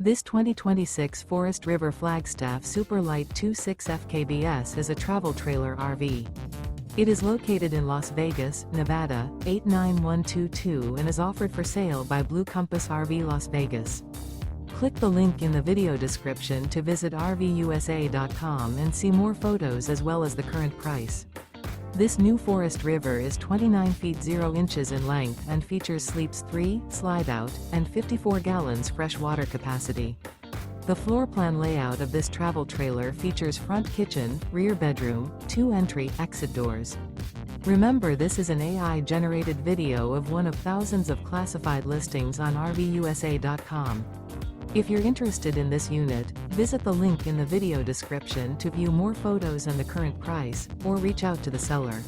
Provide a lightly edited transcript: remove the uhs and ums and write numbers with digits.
This 2026 Forest River Flagstaff Super Lite 26 FKBS is a travel trailer RV. It is located in Las Vegas, Nevada, 89122 and is offered for sale by Blue Compass RV Las Vegas. Click the link in the video description to visit RVUSA.com and see more photos as well as the current price. This new Forest River is 29 feet 0 inches in length and features sleeps 3, Slideout, and 54 gallons fresh water capacity. The floor plan layout of this travel trailer features front kitchen, rear bedroom, 2 entry/exit doors. Remember, this is an AI-generated video of one of thousands of classified listings on RVUSA.com. If you're interested in this unit, visit the link in the video description to view more photos and the current price, or reach out to the seller.